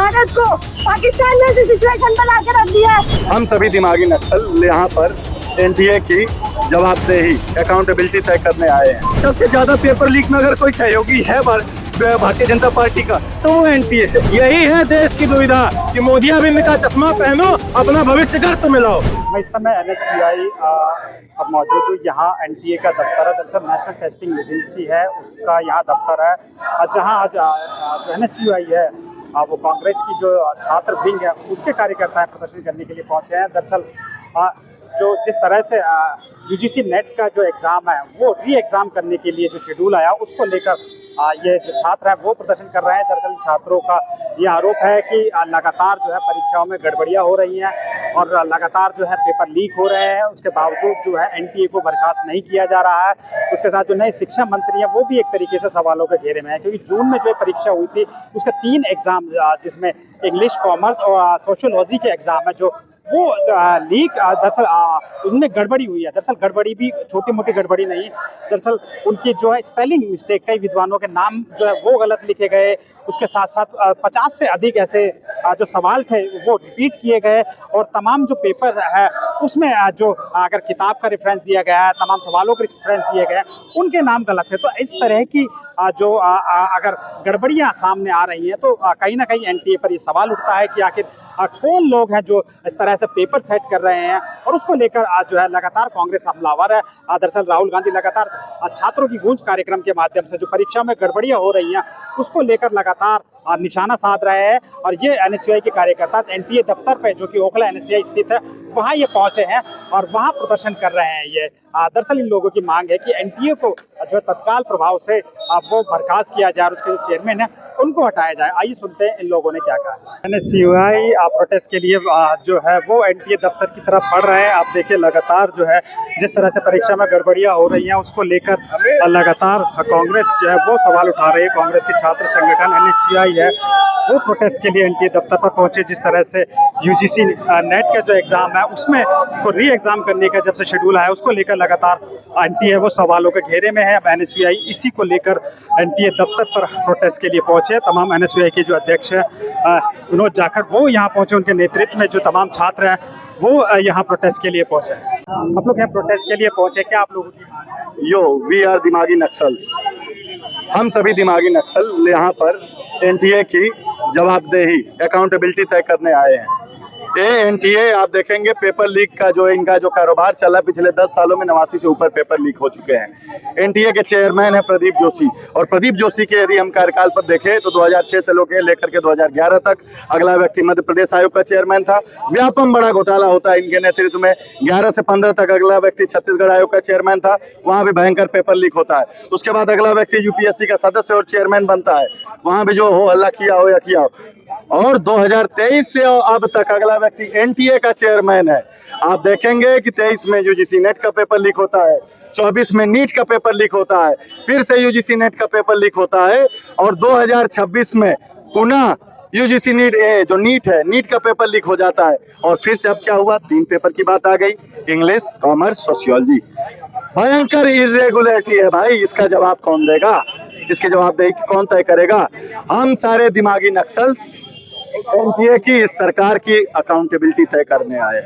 भारत को पाकिस्तान में ऐसी सिचुएशन बना के रख दिया है। हम सभी दिमागी नक्सल यहाँ पर एनडीए की जवाबदेही अकाउंटेबिलिटी तय करने आए हैं। सबसे ज्यादा पेपर लीक में अगर कोई सहयोगी है भारतीय जनता पार्टी का तो वो एनडीए है। यही है देश की दुविधा कि मोदी अरविंद का चश्मा पहनो, अपना भविष्य गर्त में लाओ। मैं इस समय एनएसयूआई पर मौजूद हूँ। यहाँ एनटीए का दफ्तर है, दरअसल नेशनल टेस्टिंग एजेंसी है, उसका यहाँ दफ्तर है। जहाँ आज एनएसयूआई है वो कांग्रेस की जो छात्र विंग है उसके कार्यकर्ता प्रदर्शन करने के लिए पहुंचे हैं। दरअसल जो जिस तरह से यूजीसी नेट का जो एग्ज़ाम है वो री एग्ज़ाम करने के लिए जो शेड्यूल आया उसको लेकर ये जो छात्र हैं वो प्रदर्शन कर रहे हैं। दरअसल छात्रों का ये आरोप है कि लगातार जो है परीक्षाओं में गड़बड़ियां हो रही हैं और लगातार जो है पेपर लीक हो रहे हैं। उसके बावजूद जो है एनटीए को बर्खास्त नहीं किया जा रहा है। उसके साथ जो नए शिक्षा मंत्री हैं वो भी एक तरीके से सवालों के घेरे में है, क्योंकि जून में जो परीक्षा हुई थी उसका 3 एग्ज़ाम जिसमें इंग्लिश, कॉमर्स और सोशियोलॉजी के एग्ज़ाम है जो वो लीक दरअसल उनमें गड़बड़ी हुई है। दरअसल गड़बड़ी भी छोटी मोटी गड़बड़ी नहीं, दरअसल उनकी जो है स्पेलिंग मिस्टेक, कई विद्वानों के नाम जो है वो गलत लिखे गए। उसके साथ साथ 50 से अधिक ऐसे जो सवाल थे वो रिपीट किए गए और तमाम जो पेपर है उसमें जो अगर किताब का रेफरेंस दिया गया है, तमाम सवालों के रेफरेंस दिए गए उनके नाम गलत थे। तो इस तरह की जो अगर गड़बड़ियां सामने आ रही हैं तो कहीं ना कहीं एनटीए पर ये सवाल उठता है कि आखिर कौन लोग हैं जो इस तरह से पेपर सेट कर रहे हैं। और उसको लेकर आज जो है लगातार कांग्रेस हमलावर है। दरअसल राहुल गांधी लगातार छात्रों की गूंज कार्यक्रम के माध्यम से जो परीक्षा में गड़बड़ियां हो रही हैं उसको लेकर लगातार निशाना साध रहे हैं। और ये एनएसयूआई के कार्यकर्ता एनटीए दफ्तर पे जो कि ओखला एनएसयूआई स्थित है वहाँ ये पहुंचे हैं और वहाँ प्रदर्शन कर रहे हैं। ये दरअसल इन लोगों की मांग है कि एनटीए को जो तत्काल प्रभाव से वो बर्खास्त किया जाए और उसके जो चेयरमैन है उनको हटाया जाए। आइए सुनते हैं इन लोगों ने क्या कहा। एनएसयूआई प्रोटेस्ट के लिए जो है वो एनटीए दफ्तर की तरफ बढ़ रहे हैं। आप देखिए लगातार जो है जिस तरह से परीक्षा में गड़बड़ियां हो रही हैं उसको लेकर लगातार कांग्रेस जो है वो सवाल उठा रही है। कांग्रेस के छात्र संगठन एनएसयूआई है वो प्रोटेस्ट के लिए एनटीए दफ्तर पर पहुंचे। जिस तरह से यूजीसी नेट का जो एग्जाम है उसमें को री एग्जाम करने का जब से शेड्यूल आया उसको लेकर लगातार एनटीए वो सवालों के घेरे में है। अब एनएसयूआई इसी को लेकर एनटीए दफ्तर पर प्रोटेस्ट के लिए पहुंचे। तमाम एनएसयूआई के जो अध्यक्ष है विनोद जाखड़ वो यहाँ पहुंचे। उनके नेतृत्व में जो तमाम छात्र हैं वो यहाँ प्रोटेस्ट के लिए पहुंचे। आप लोग यहाँ प्रोटेस्ट के लिए पहुंचे, क्या आप लोगों की वी आर दिमागी नक्सल्स। हम सभी दिमागी नक्सल यहाँ पर एनटीए की जवाबदेही अकाउंटेबिलिटी तय करने आए हैं। ये एनटीए आप देखेंगे पेपर लीक का जो इनका जो कारोबार चला पिछले 10 सालों में 89 से ऊपर पेपर लीक हो चुके हैं। एनटीए के चेयरमैन है प्रदीप जोशी और प्रदीप जोशी के यदि हम कार्यकाल पर देखें तो 2006 से लेकर के 2011 तक अगला व्यक्ति मध्य प्रदेश आयोग का चेयरमैन था। व्यापम बड़ा घोटाला होता है इनके नेतृत्व में। 11 से 15 तक अगला व्यक्ति छत्तीसगढ़ आयोग का चेयरमैन था, वहाँ भी भयंकर पेपर लीक होता है। उसके बाद अगला व्यक्ति यूपीएससी का सदस्य और चेयरमैन बनता है, वहाँ भी जो हो हल्ला किया हो या किया हो। और 2023 से अब तक अगला व्यक्ति एनटीए का चेयरमैन है। आप देखेंगे कि 23 में यूजीसी नेट का पेपर लीक होता है, 24 में नीट का पेपर लीक होता है, फिर से यूजीसी नेट का पेपर लीक होता है और 2026 में पुनः यूजीसी नीट है, नीट का पेपर लीक हो जाता है। और फिर से अब क्या हुआ, 3 पेपर की बात आ गई, इंग्लिश, कॉमर्स, सोशियोलॉजी। भयंकर इरेगुलरिटी है भाई, इसका जवाब कौन देगा? इसके जवाबदेही कौन तय करेगा? हम सारे दिमागी नक्सल्स एनटीए की इस सरकार की अकाउंटेबिलिटी तय करने आए।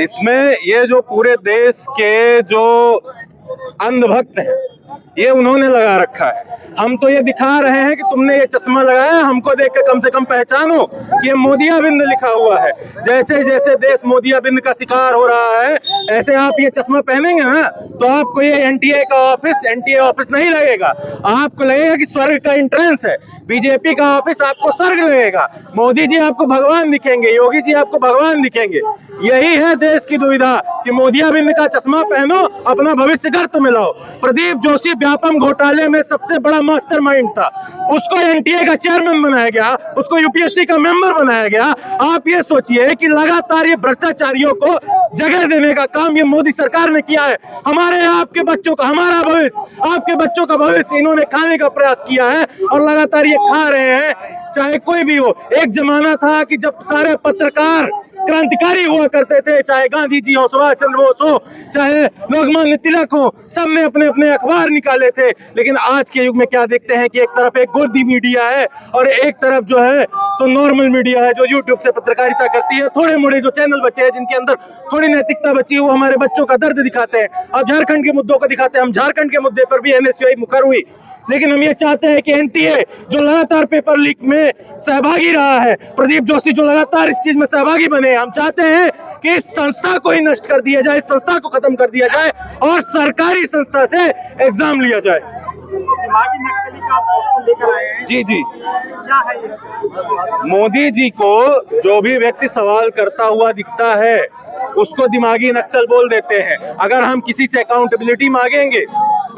इसमें ये जो पूरे देश के जो अंधभक्त हैं ये उन्होंने लगा रखा है। हम तो ये दिखा रहे हैं कि तुमने ये चश्मा लगाया, हमको देख के कम से कम पहचानो कि ये मोदी अरविंद लिखा हुआ है। जैसे जैसे देश मोदी अरविंद का शिकार हो रहा है ऐसे आप ये चश्मा पहनेंगे ना तो आपको ये एनटीए ऑफिस नहीं लगेगा। आपको लगेगा कि स्वर्ग का एंट्रेंस है। बीजेपी का ऑफिस आपको स्वर्ग लगेगा। मोदी जी आपको भगवान दिखेंगे, योगी जी आपको भगवान दिखेंगे। यही है देश की दुविधा कि मोदी अरविंद का चश्मा पहनो, अपना भविष्य गर्त में लाओ। प्रदीप जोशी व्यापम घोटाले में सबसे बड़ा मास्टरमाइंड था, उसको एनटीए का चेयरमैन बनाया गया, उसको यूपीएससी का मेंबर बनाया गया। आप ये सोचिए कि लगातार ये भ्रष्टाचारियों को जगह देने का काम ये मोदी सरकार ने किया है। हमारे आपके बच्चों का, हमारा भविष्य, आपके बच्चों का भविष्य इन्होंने खाने का प्रयास किया है और लगातार ये खा रहे हैं, चाहे कोई भी हो। एक जमाना था कि जब सारे पत्रकार क्रांतिकारी हुआ करते थे, चाहे गांधी जी हो, सुभाष चंद्र बोस हो, चाहे लोकमान्य तिलक हो, सबने अपने अपने अखबार निकाले थे। लेकिन आज के युग में क्या देखते हैं कि एक तरफ एक गोदी मीडिया है और एक तरफ जो है तो नॉर्मल मीडिया है जो यूट्यूब से पत्रकारिता करती है। थोड़े मोड़े जो चैनल बचे हैं जिनके अंदर थोड़ी नैतिकता बची है वो हमारे बच्चों का दर्द दिखाते हैं। अब झारखंड के मुद्दों को दिखाते हैं। हम झारखंड के मुद्दे पर भी एनएसयूआई मुखर हुई, लेकिन हम ये चाहते हैं कि एनटीए जो लगातार पेपर लीक में सहभागी रहा है, प्रदीप जोशी जो लगातार इस चीज में सहभागी बने, हम चाहते हैं कि इस संस्था को ही नष्ट कर दिया जाए, इस संस्था को खत्म कर दिया जाए और सरकारी संस्था से एग्जाम लिया जाए। दिमागी नक्सली का आप पोस्टर लेकर आए हैं, जी जी, क्या है ये? मोदी जी को जो भी व्यक्ति सवाल करता हुआ दिखता है उसको दिमागी नक्सल बोल देते हैं। अगर हम किसी से अकाउंटेबिलिटी मांगेंगे,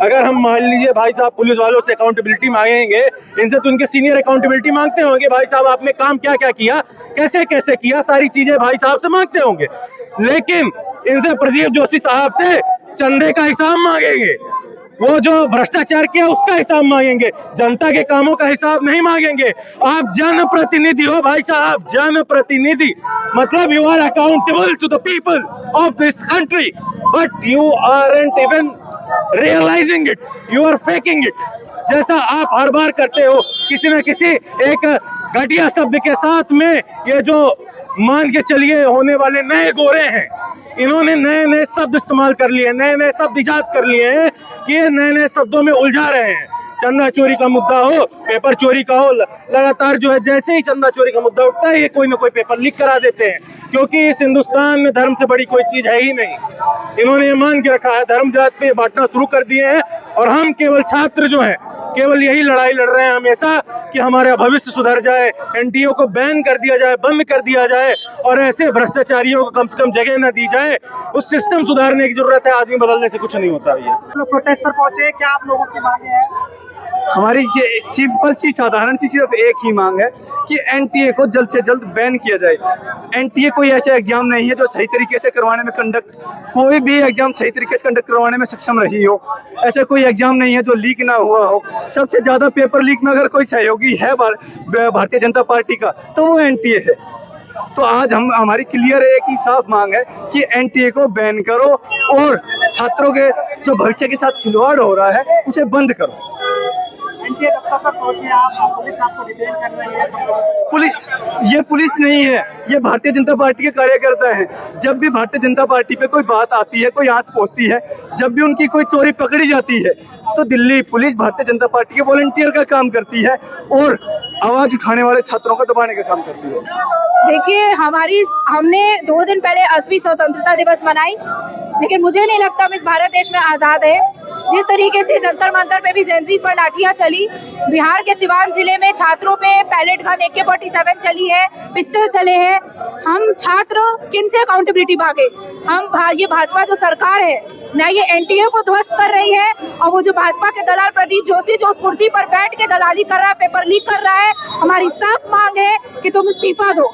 अगर हम मान लीजिए भाई साहब पुलिस वालों से अकाउंटेबिलिटी मांगेंगे, इनसे तो उनके सीनियर अकाउंटेबिलिटी मांगते होंगे, भाई साहब आपने काम क्या क्या किया, कैसे कैसे किया, सारी चीजें भाई साहब से मांगते होंगे। लेकिन इनसे प्रदीप जोशी साहब से चंदे का हिसाब मांगेंगे, वो जो भ्रष्टाचार किया उसका हिसाब मांगेंगे, जनता के कामों का हिसाब नहीं मांगेंगे। आप जनप्रतिनिधि हो भाई साहब, जनप्रतिनिधि मतलब you are accountable to the people of this country, but you aren't even realising it, you are faking it. जैसा आप हर बार करते हो किसी न किसी एक घटिया शब्द के साथ में, ये जो मान के चलिए होने वाले नए गोरे हैं, इन्होंने नए नए शब्द इस्तेमाल कर लिए, नए नए शब्द इजाद कर लिए हैं कि ये नए नए शब्दों में उलझा रहे हैं। चंदा चोरी का मुद्दा हो, पेपर चोरी का हो, लगातार जो है जैसे ही चंदा चोरी का मुद्दा उठता है ये कोई ना कोई पेपर लीक करा देते हैं, क्योंकि इस हिंदुस्तान में धर्म से बड़ी कोई चीज है ही नहीं। इन्होंने ये मान के रखा है, धर्म जात पे बांटना शुरू कर दिए हैं और हम केवल छात्र जो है केवल यही लड़ाई लड़ रहे हैं हमेशा कि हमारा भविष्य सुधर जाए, एनटीए को बैन कर दिया जाए, बंद कर दिया जाए और ऐसे भ्रष्टाचारियों को कम से कम जगह न दी जाए। उस सिस्टम सुधारने की जरूरत है, आदमी बदलने से कुछ नहीं होता भैया। लोग प्रोटेस्ट पर पहुंचे, क्या आप लोगों की मांगे हैं? हमारी सिंपल सी साधारण सी सिर्फ एक ही मांग है कि एनटीए को जल्द से जल्द बैन किया जाए। एनटीए कोई ऐसा एग्जाम नहीं है जो सही तरीके से करवाने में कोई भी एग्जाम सही तरीके से कंडक्ट करवाने में सक्षम रही हो। ऐसा कोई एग्जाम नहीं है जो लीक ना हुआ हो। सबसे ज्यादा पेपर लीक में अगर कोई सहयोगी है भारतीय जनता पार्टी का तो वो एनटीए है। तो आज हमारी क्लियर एक ही साफ मांग है कि एनटीए को बैन करो और छात्रों के जो भविष्य के साथ खिलवाड़ हो रहा है उसे बंद करो। एनटीए दफ्तर पर पहुंचे आप, पुलिस आपको डिटेन कर रही है, सब लोग। ये पुलिस नहीं है, ये भारतीय जनता पार्टी के कार्यकर्ता हैं। जब भी भारतीय जनता पार्टी पे कोई बात आती है, कोई हाथ पहुंचती है, जब भी उनकी कोई चोरी पकड़ी जाती है तो दिल्ली पुलिस भारतीय जनता पार्टी के वॉलंटियर का काम करती है और आवाज उठाने वाले छात्रों को दबाने का काम करती है। देखिए हमने 2 दिन पहले 80वीं स्वतंत्रता दिवस मनाई, लेकिन मुझे नहीं लगता हम इस भारत देश में आज़ाद है। जिस तरीके से जंतर मंतर पे भी जेंजी पर लाठियां चली, बिहार के सिवान जिले में छात्रों पे पैलेट गन AK-47 चली है, पिस्टल चले हैं, हम छात्र किन से अकाउंटेबिलिटी मांगे? ये भाजपा जो सरकार है ना, ये एनटीए को ध्वस्त कर रही है और वो जो भाजपा के दलाल प्रदीप जोशी जो उस कुर्सी पर बैठ के दलाली कर रहा है, पेपर लीक कर रहा है, हमारी साफ मांग है कि तुम इस्तीफा दो।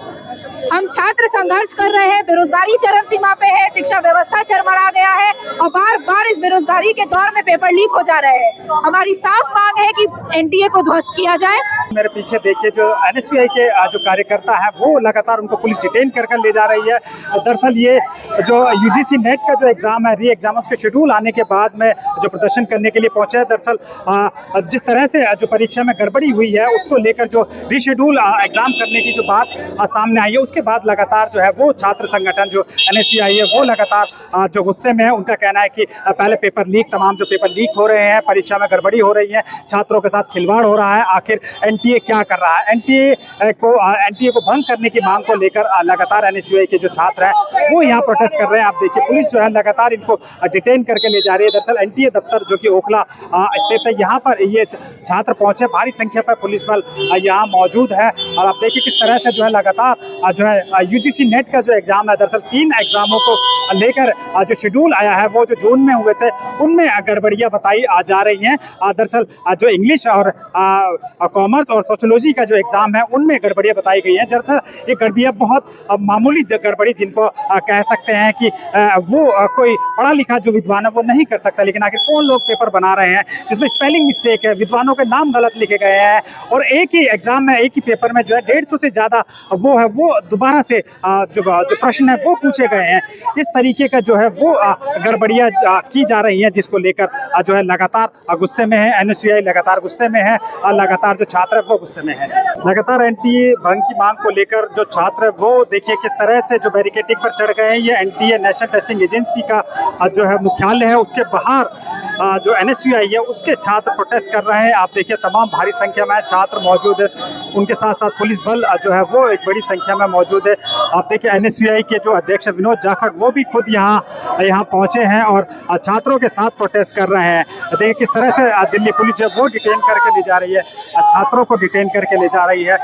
हम छात्र संघर्ष कर रहे हैं, बेरोजगारी चरम सीमा पे है, शिक्षा व्यवस्था चरमरा गया है और बार बार इस बेरोजगारी के दौर में पेपर लीक हो जा रहे हैं। हमारी साफ मांग है कि एनटीए को ध्वस्त किया जाए। मेरे पीछे देखिए जो एनएसयूआई के जो कार्यकर्ता है वो लगातार उनको पुलिस डिटेन कर ले जा रही है। दरअसल ये जो यूजीसी नेट का जो एग्जाम है, री एग्जाम, उसके शेड्यूल आने के बाद में जो प्रदर्शन करने के लिए पहुंचे हैं। दरअसल जिस तरह से जो परीक्षा में गड़बड़ी हुई है उसको लेकर जो रीशेड्यूल एग्जाम करने की जो बात सामने आई है, उसके बाद लगातार जो है वो छात्र संगठन जो एनएसयूआई है वो लगातार जो गुस्से में है। उनका कहना है कि पहले पेपर लीक, तमाम जो पेपर लीक हो रहे हैं, परीक्षा में गड़बड़ी हो रही है, छात्रों के साथ खिलवाड़ हो रहा है, आखिर एनटीए क्या कर रहा है? एनटीए को भंग करने की मांग को लेकर लगातार एनएसयूआई के जो छात्र हैं वो यहाँ प्रोटेस्ट कर रहे हैं। आप देखिए पुलिस जो है लगातार इनको डिटेन करके ले जा रही है। दरअसल एनटीए दफ्तर जो कि ओखला स्थित है, यहाँ पर ये छात्र पहुंचे, भारी संख्या पर पुलिस बल यहाँ मौजूद है और आप देखिए किस तरह से जो है लगातार जो है यूजीसी नेट का जो एग्जाम है, दरअसल 3 एग्जामों को लेकर जो शेड्यूल आया है वो जो जून में हुए थे उनमें गड़बड़ियां बताई जा रही हैं। दरअसल जो इंग्लिश और कॉमर्स और सोशियोलॉजी का जो एग्जाम है उनमें गड़बड़ियां बताई गई हैं। दरअसल ये गड़बड़ियां बहुत मामूली गड़बड़ी जिनको कह सकते हैं कि वो कोई पढ़ा लिखा जो विद्वान है वो नहीं कर सकता, लेकिन आखिर कौन लोग पेपर बना रहे हैं जिसमें स्पेलिंग मिस्टेक है, विद्वानों के नाम गलत लिखे गए हैं और एक ही एग्जाम में, एक ही पेपर में जो है 150 से ज़्यादा वो दोबारा से जो प्रश्न है वो पूछे गए हैं। इस तरीके का जो है वो गड़बड़ियाँ की जा रही हैं, जिसको लेकर जो है लगातार गुस्से में है NSUI, लगातार गुस्से में है और लगातार जो छात्र है वो गुस्से में है। लगातार NTA भंग की मांग को लेकर जो छात्र है वो देखिए किस तरह से जो बैरिकेडिंग पर चढ़ गए हैं। ये NTA नेशनल टेस्टिंग एजेंसी का जो है मुख्यालय है, उसके बाहर जो NSUI है उसके छात्र प्रोटेस्ट कर रहे हैं। आप देखिए तमाम भारी संख्या में छात्र मौजूद है, उनके साथ साथ पुलिस बल जो है वो एक बड़ी संख्या में मौजूद है। आप देखिए NSUI के जो अध्यक्ष विनोद जाखड़ वो भी खुद यहाँ पहुंचे हैं और छात्रों के साथ प्रोटेस्ट कर रहे हैं। देखिए किस तरह से दिल्ली पुलिस जो वो डिटेन करके ले जा रही है, छात्रों को डिटेन करके ले जा रही है।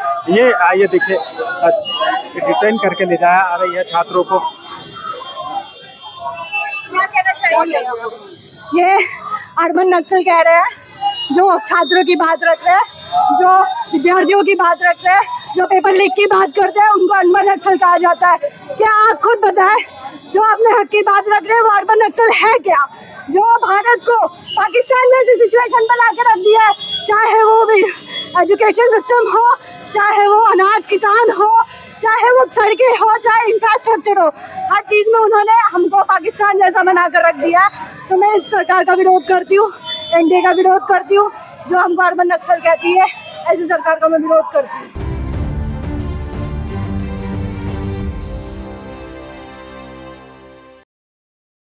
ये देखिए डिटेन करके ले जा रही है छात्रों को। क्या कहना चाहिए? ये अर्बन नक्सल कह रहे हैं, जो छात्रों की बात रख रहे हैं, जो विद्यार्थियों की बात रख रहे हैं, जो पेपर लीक की बात करते हैं, उनको अर्बन नक्सल कहा जाता है। क्या आप खुद बताएं, जो अपने हक की बात रख रहे हैं वो अर्बन नक्सल है क्या? जो भारत को पाकिस्तान में ऐसी सिचुएशन पर लाकर रख दिया है, चाहे वो भी एजुकेशन सिस्टम हो, चाहे वो अनाज किसान हो, चाहे वो सड़कें हो, चाहे इंफ्रास्ट्रक्चर हो, हर चीज़ में उन्होंने हमको पाकिस्तान जैसा बना कर रख दिया है। तो मैं इस सरकार का विरोध करती हूँ, NDA का विरोध करती हूँ। जो हमको अर्बन नक्सल कहती है, ऐसी सरकार का मैं विरोध करती हूँ।